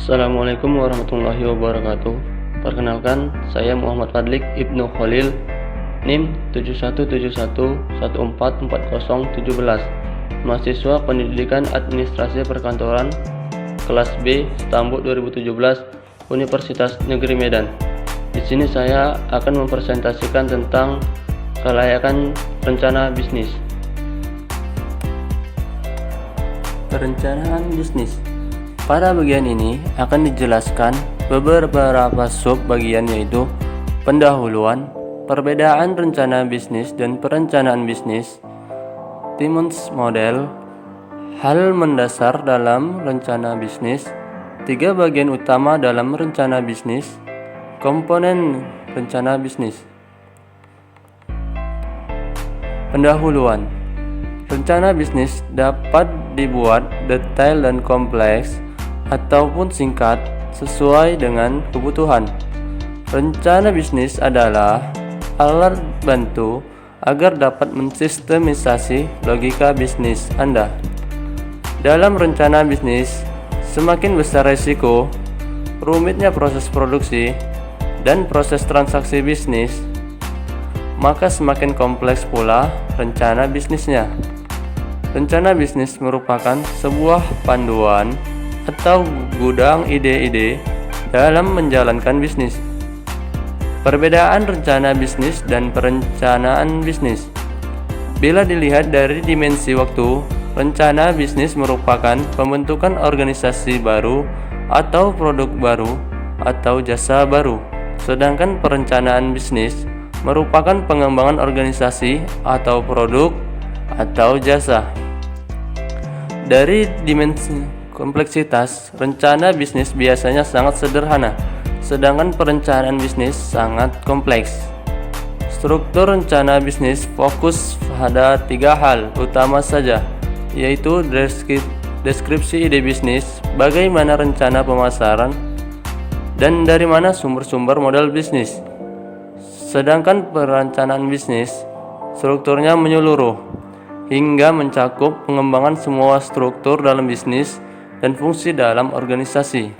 Assalamualaikum warahmatullahi wabarakatuh. Perkenalkan, saya Muhammad Fadlik Ibnu Khalil, NIM 7171144017, mahasiswa Pendidikan Administrasi Perkantoran, kelas B, Stambuk 2017, Universitas Negeri Medan. Di sini saya akan mempresentasikan tentang kelayakan rencana bisnis. Perencanaan bisnis. Pada bagian ini akan dijelaskan beberapa sub bagian, yaitu pendahuluan, perbedaan rencana bisnis dan perencanaan bisnis, Timmons model, hal mendasar dalam rencana bisnis, 3 bagian utama dalam rencana bisnis, komponen rencana bisnis. Pendahuluan. Rencana bisnis dapat dibuat detail dan kompleks ataupun singkat sesuai dengan kebutuhan. Rencana bisnis adalah alat bantu agar dapat mensistemisasi logika bisnis Anda. Dalam rencana bisnis, semakin besar risiko, rumitnya proses produksi, dan proses transaksi bisnis, maka semakin kompleks pula rencana bisnisnya. Rencana bisnis merupakan sebuah panduan atau gudang ide-ide dalam menjalankan bisnis. Perbedaan rencana bisnis dan perencanaan bisnis. Bila dilihat dari dimensi waktu, rencana bisnis merupakan pembentukan organisasi baru atau produk baru atau jasa baru, sedangkan perencanaan bisnis merupakan pengembangan organisasi atau produk atau jasa. Dari dimensi kompleksitas, rencana bisnis biasanya sangat sederhana, sedangkan perencanaan bisnis sangat kompleks. Struktur rencana bisnis fokus pada 3 hal utama saja, yaitu deskripsi ide bisnis, bagaimana rencana pemasaran, dan dari mana sumber-sumber modal bisnis. Sedangkan perencanaan bisnis strukturnya menyeluruh hingga mencakup pengembangan semua struktur dalam bisnis dan fungsi dalam organisasi.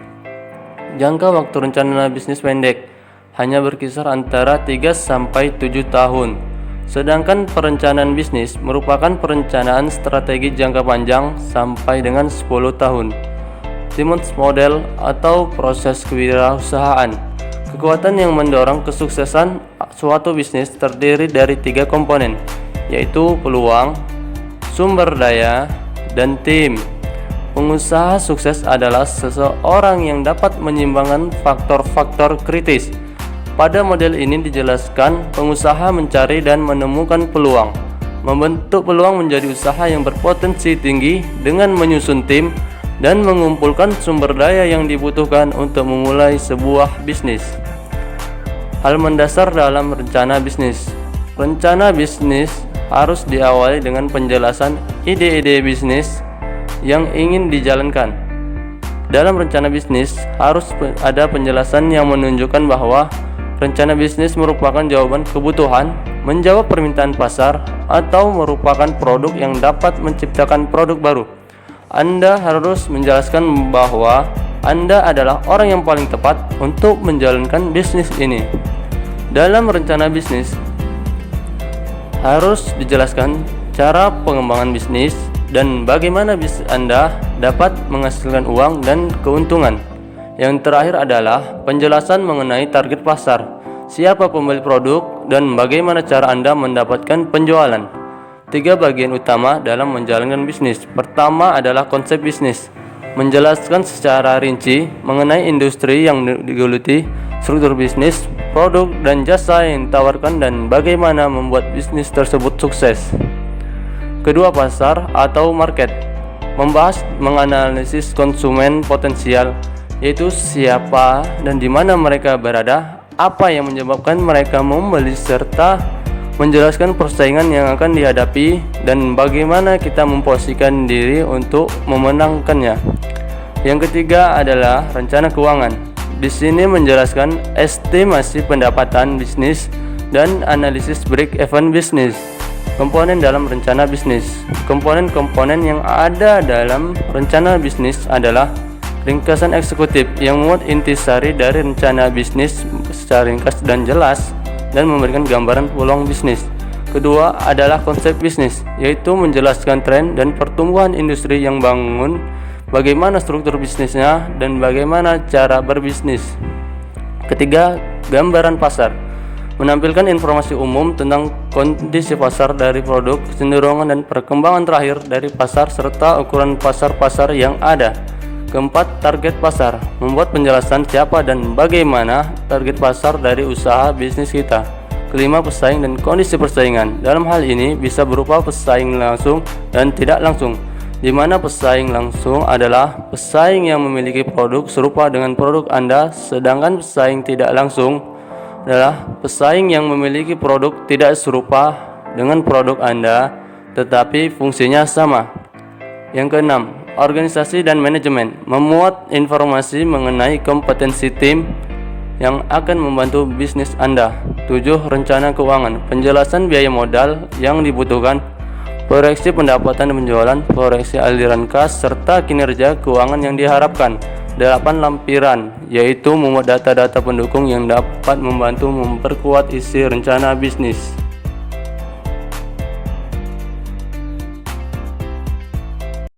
Jangka waktu rencana bisnis pendek hanya berkisar antara 3-7 tahun, sedangkan perencanaan bisnis merupakan perencanaan strategi jangka panjang sampai dengan 10 tahun. Timmons model atau proses kewirausahaan. Kekuatan yang mendorong kesuksesan suatu bisnis terdiri dari 3 komponen, yaitu peluang, sumber daya, dan tim. Pengusaha sukses adalah seseorang yang dapat menyeimbangkan faktor-faktor kritis. Pada model ini dijelaskan, pengusaha mencari dan menemukan peluang, membentuk peluang menjadi usaha yang berpotensi tinggi dengan menyusun tim dan mengumpulkan sumber daya yang dibutuhkan untuk memulai sebuah bisnis. Hal mendasar dalam rencana bisnis. Rencana bisnis harus diawali dengan penjelasan ide-ide bisnis yang ingin dijalankan. Dalam rencana bisnis harus ada penjelasan yang menunjukkan bahwa rencana bisnis merupakan jawaban kebutuhan, menjawab permintaan pasar, atau merupakan produk yang dapat menciptakan produk baru. Anda harus menjelaskan bahwa Anda adalah orang yang paling tepat untuk menjalankan bisnis ini. Dalam rencana bisnis harus dijelaskan cara pengembangan bisnis dan bagaimana bisnis Anda dapat menghasilkan uang dan keuntungan. Yang terakhir adalah penjelasan mengenai target pasar, siapa pembeli produk, dan bagaimana cara Anda mendapatkan penjualan. 3 bagian utama dalam menjalankan bisnis. Pertama adalah konsep bisnis, menjelaskan secara rinci mengenai industri yang digeluti, struktur bisnis, produk dan jasa yang ditawarkan, dan bagaimana membuat bisnis tersebut sukses. Kedua, pasar atau market, membahas menganalisis konsumen potensial, yaitu siapa dan di mana mereka berada, apa yang menyebabkan mereka membeli, serta menjelaskan persaingan yang akan dihadapi dan bagaimana kita memposisikan diri untuk memenangkannya. Yang ketiga adalah rencana keuangan. Di sini menjelaskan estimasi pendapatan bisnis dan analisis break-even bisnis. Komponen dalam rencana bisnis. Komponen-komponen yang ada dalam rencana bisnis adalah Ringkasan eksekutif yang memuat intisari dari rencana bisnis secara ringkas dan jelas dan memberikan gambaran peluang bisnis. Kedua adalah konsep bisnis, yaitu menjelaskan tren dan pertumbuhan industri yang bangun, bagaimana struktur bisnisnya, dan bagaimana cara berbisnis. Ketiga, gambaran pasar, menampilkan informasi umum tentang kondisi pasar dari produk, kecenderungan dan perkembangan terakhir dari pasar serta ukuran pasar-pasar yang ada. Keempat, target pasar, membuat penjelasan siapa dan bagaimana target pasar dari usaha bisnis kita. Kelima, pesaing dan kondisi persaingan. Dalam hal ini bisa berupa pesaing langsung dan tidak langsung, di mana pesaing langsung adalah pesaing yang memiliki produk serupa dengan produk Anda, sedangkan pesaing tidak langsung adalah pesaing yang memiliki produk tidak serupa dengan produk Anda, tetapi fungsinya sama. Yang keenam, organisasi dan manajemen, memuat informasi mengenai kompetensi tim yang akan membantu bisnis Anda. 7. Rencana keuangan, penjelasan biaya modal yang dibutuhkan, proyeksi pendapatan dan penjualan, proyeksi aliran kas, serta kinerja keuangan yang diharapkan. 8. Lampiran, yaitu memuat data-data pendukung yang dapat membantu memperkuat isi rencana bisnis.